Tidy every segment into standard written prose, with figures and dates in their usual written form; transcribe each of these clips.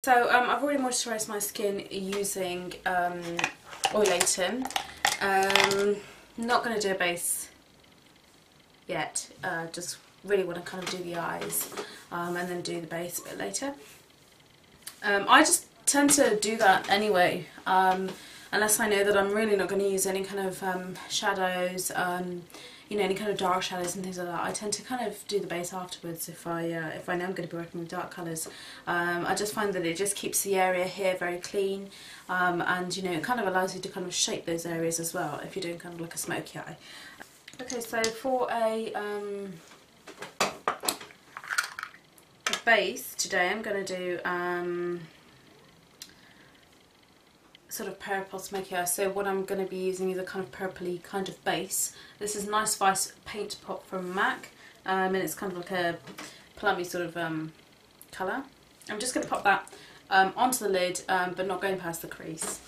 So I've already moisturised my skin using Oilatum. Not going to do a base yet, just really want to kind of do the eyes and then do the base a bit later. I just tend to do that anyway, unless I know that I'm really not going to use any kind of shadows, you know, any kind of dark shadows and things like that. I tend to kind of do the base afterwards if I know I'm going to be working with dark colours. I just find that it just keeps the area here very clean, and you know, it kind of allows you to kind of shape those areas as well if you're doing kind of like a smoky eye. Okay, so for a base today, I'm going to do sort of purple smoky eye. So what I'm going to be using is a kind of purpley kind of base. This is Nice Vice Paintpot from MAC, and it's kind of like a plummy sort of colour. I'm just going to pop that onto the lid, but not going past the crease.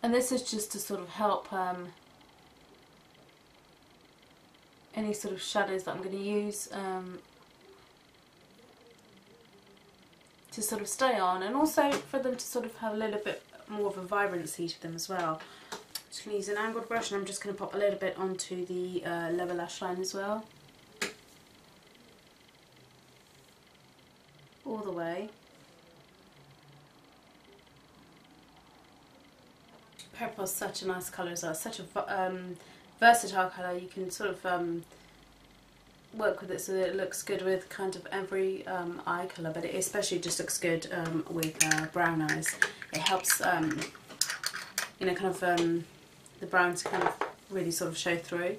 And this is just to sort of help any sort of shadows that I'm going to use to sort of stay on, and also for them to sort of have a little bit more of a vibrancy to them as well. Just going to use an angled brush, and I'm just going to pop a little bit onto the lower lash line as well. All the way. Purple is such a nice colour as well. It's such a versatile colour. You can sort of work with it so that it looks good with kind of every eye colour, but it especially just looks good with brown eyes. It helps, you know, kind of the browns kind of really sort of show through.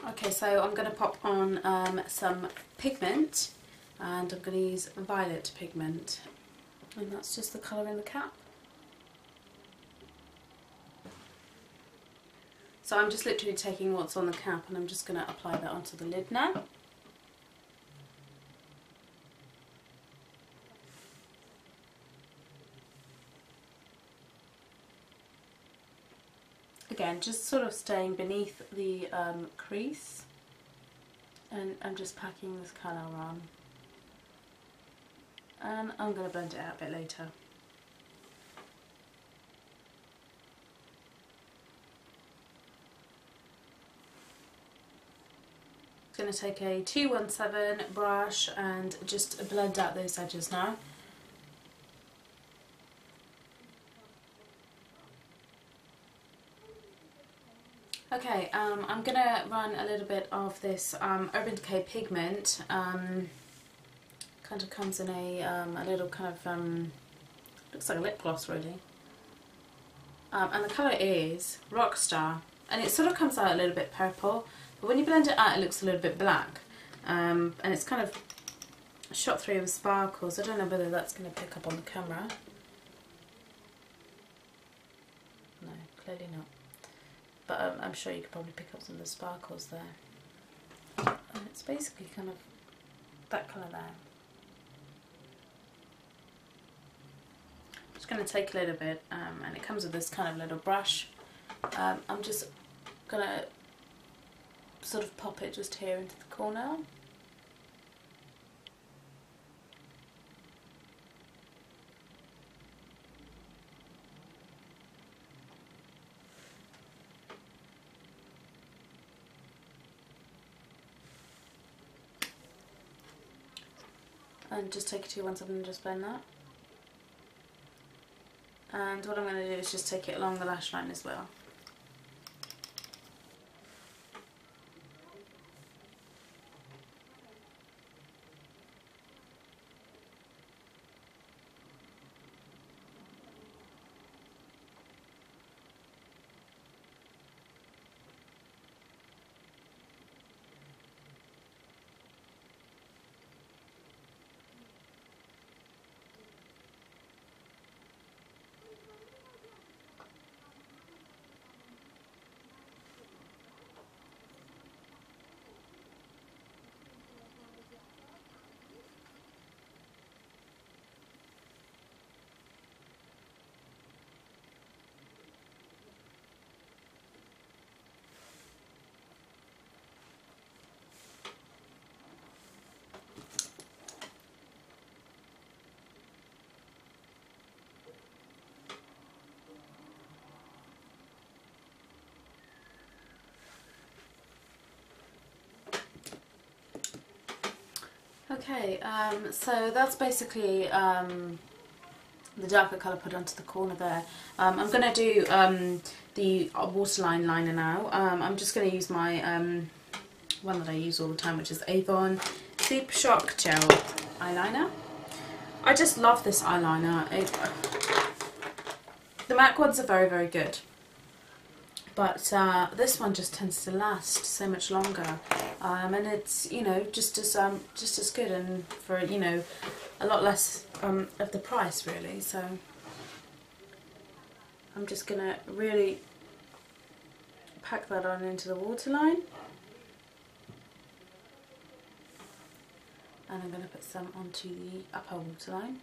Okay, so I'm going to pop on some pigment, and I'm going to use Violet Pigment, and that's just the colour in the cap. So I'm just literally taking what's on the cap and I'm just going to apply that onto the lid now. Again, just sort of staying beneath the crease, and I'm just packing this colour on. And I'm going to blend it out a bit later. Going to take a 217 brush and just blend out those edges now. Okay, I'm going to run a little bit of this Urban Decay pigment. Kind of comes in a little kind of, looks like a lip gloss really. And the colour is Rockstar, and it sort of comes out a little bit purple. But when you blend it out, it looks a little bit black, and it's kind of shot through with sparkles. I don't know whether that's going to pick up on the camera. No, clearly not. But I'm sure you could probably pick up some of the sparkles there. And it's basically kind of that colour there. Just going to take a little bit, and it comes with this kind of little brush. I'm just going to sort of pop it just here into the corner. And just take a 217 and just blend that. And what I'm going to do is just take it along the lash line as well. Okay, so that's basically the darker colour put onto the corner there. I'm going to do the waterline liner now. I'm just going to use my one that I use all the time, which is Avon Supershock Gel Eyeliner. I just love this eyeliner. The MAC ones are very, very good, but this one just tends to last so much longer, and it's, you know, just as good, and for, you know, a lot less of the price really. So I'm just gonna really pack that on into the waterline, and I'm gonna put some onto the upper waterline.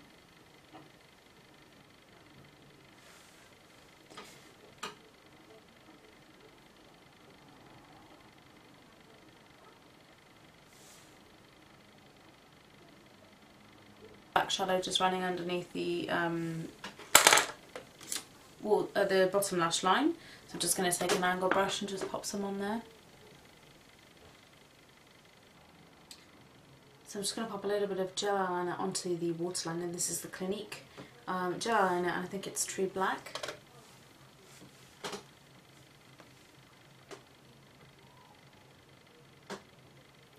Black shadow just running underneath the the bottom lash line. So I'm just going to take an angle brush and just pop some on there. So I'm just going to pop a little bit of gel eyeliner onto the waterline, and this is the Clinique gel eyeliner, and I think it's True Black.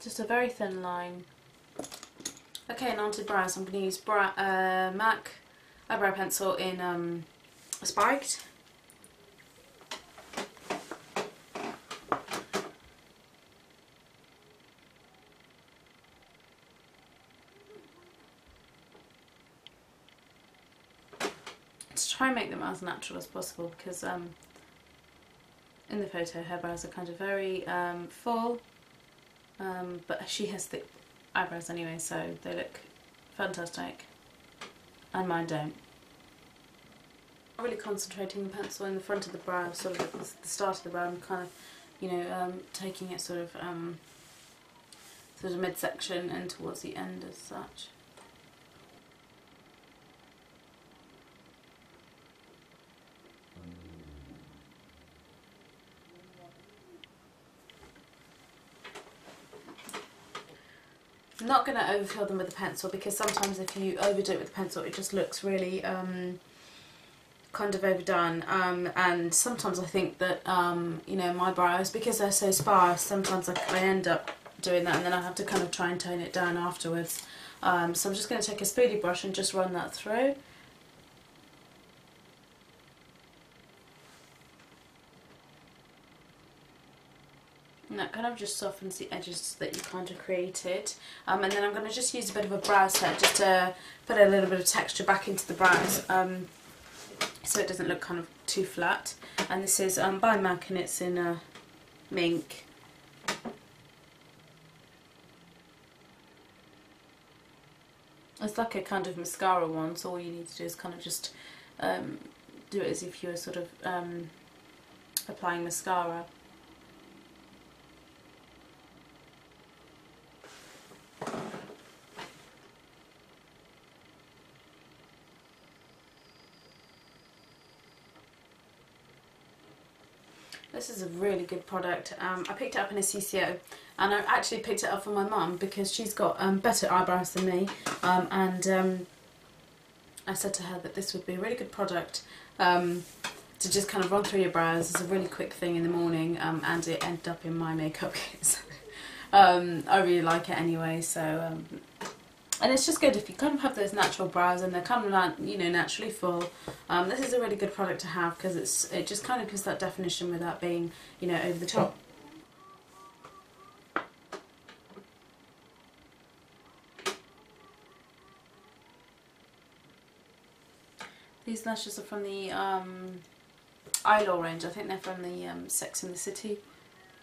Just a very thin line. Okay, and onto brows. I'm going to use MAC eyebrow pencil in Spiked. To try and make them as natural as possible, because in the photo her brows are kind of very full, but she has thick eyebrows anyway, so they look fantastic, and mine don't. I'm really concentrating the pencil in the front of the brow, sort of at the start of the brow, and kind of, you know, taking it sort of midsection and towards the end as such. I'm not going to overfill them with the pencil, because sometimes if you overdo it with the pencil it just looks really kind of overdone, and sometimes I think that you know, my brows, because they're so sparse, sometimes I end up doing that, and then I have to kind of try and tone it down afterwards. So I'm just going to take a spoolie brush and just run that through. And that kind of just softens the edges that you kind of created. And then I'm going to just use a bit of a brow set just to put a little bit of texture back into the brows, so it doesn't look kind of too flat. And this is by MAC, and it's in Mink. It's like a kind of mascara one, so all you need to do is kind of just do it as if you were sort of applying mascara. This is a really good product. I picked it up in a CCO, and I actually picked it up for my mum because she's got better eyebrows than me, and I said to her that this would be a really good product to just kind of run through your brows. It's a really quick thing in the morning, and it ended up in my makeup kit. So, I really like it anyway. So, and it's just good if you kind of have those natural brows and they're kind of, you know, naturally full. This is a really good product to have, because it just kind of gives that definition without being, you know, over the top. These lashes are from the Eyelaw range. I think they're from the Sex and the City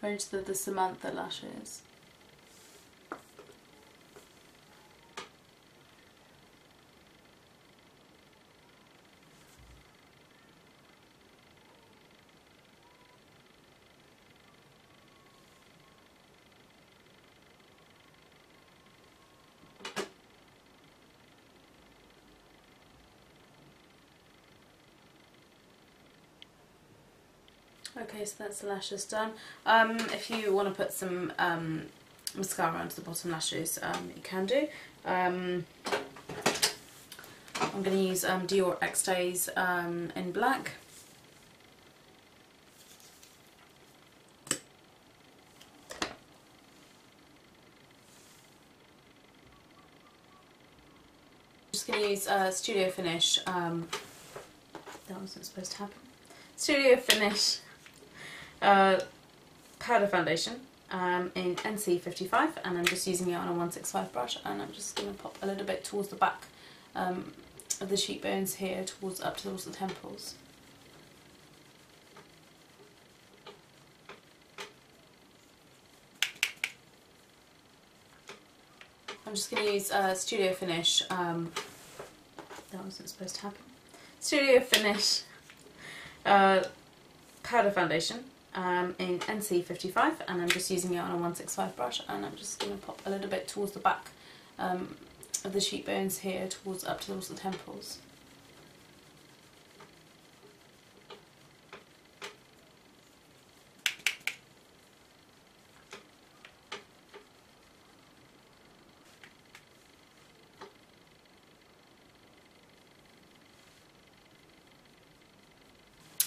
range, the Samantha lashes. Okay, so that's the lashes done. If you want to put some mascara onto the bottom lashes, you can do. I'm going to use Dior X Days in black. Just going to use Studio Finish. That wasn't supposed to happen. Studio Finish powder foundation in NC55, and I'm just using it on a 165 brush, and I'm just going to pop a little bit towards the back of the cheekbones here, up towards the temples. I'm just going to use Studio Finish. That wasn't supposed to happen. Studio Finish powder foundation in NC55, and I'm just using it on a 165 brush, and I'm just going to pop a little bit towards the back of the cheekbones here, up towards the temples.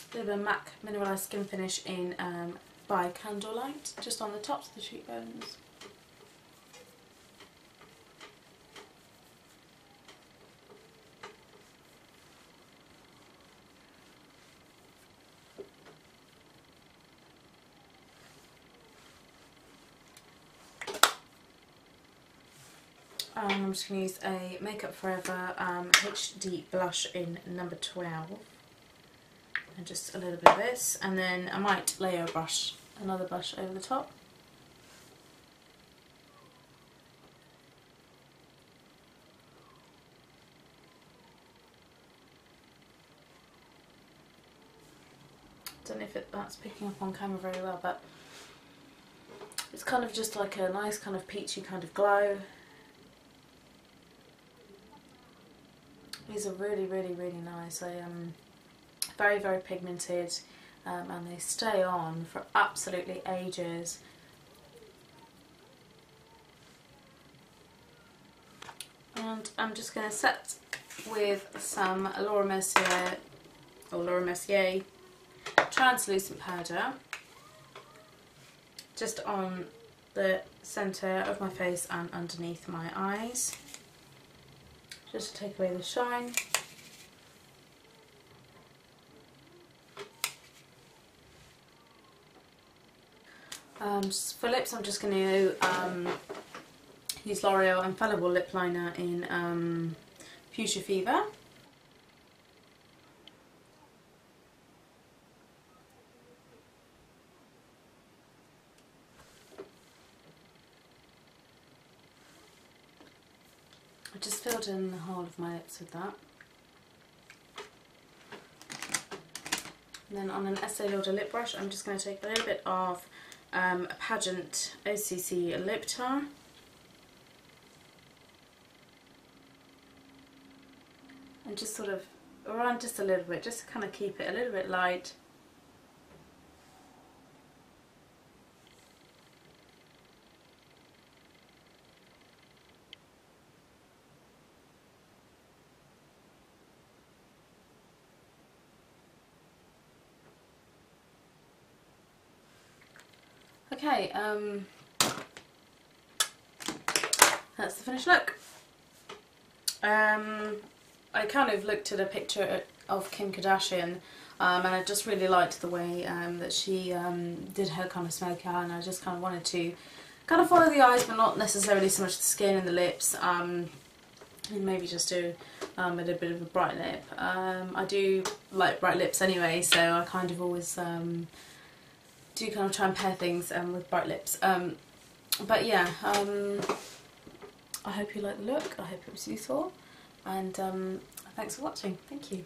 A little bit of MAC Mineralize Skinfinish in by Candlelight, just on the tops of the cheekbones. I'm just going to use a Makeup Forever HD blush in number 12. And just a little bit of this, and then I might layer another brush over the top. Don't know if that's picking up on camera very well, but it's kind of just like a nice kind of peachy kind of glow. These are really, really, really nice. Very, very pigmented, and they stay on for absolutely ages. And I'm just going to set with some Laura Mercier translucent powder just on the centre of my face and underneath my eyes, just to take away the shine. For lips, I'm just going to use L'Oreal Infallible Lip Liner in Fuchsia Fever. I just filled in the whole of my lips with that. And then on an Estee Lauder lip brush, I'm just going to take a little bit of a Pageant OCC Lip Tar. And just sort of around just a little bit, just to kind of keep it a little bit light. Okay, that's the finished look. I kind of looked at a picture of Kim Kardashian, and I just really liked the way that she did her kind of smoky eye, and I just kind of wanted to kind of follow the eyes, but not necessarily so much the skin and the lips, and maybe just do a little bit of a bright lip. I do like bright lips anyway, so I kind of always do kind of try and pair things with bright lips. But yeah, I hope you like the look, I hope it was useful, and thanks for watching. Thank you.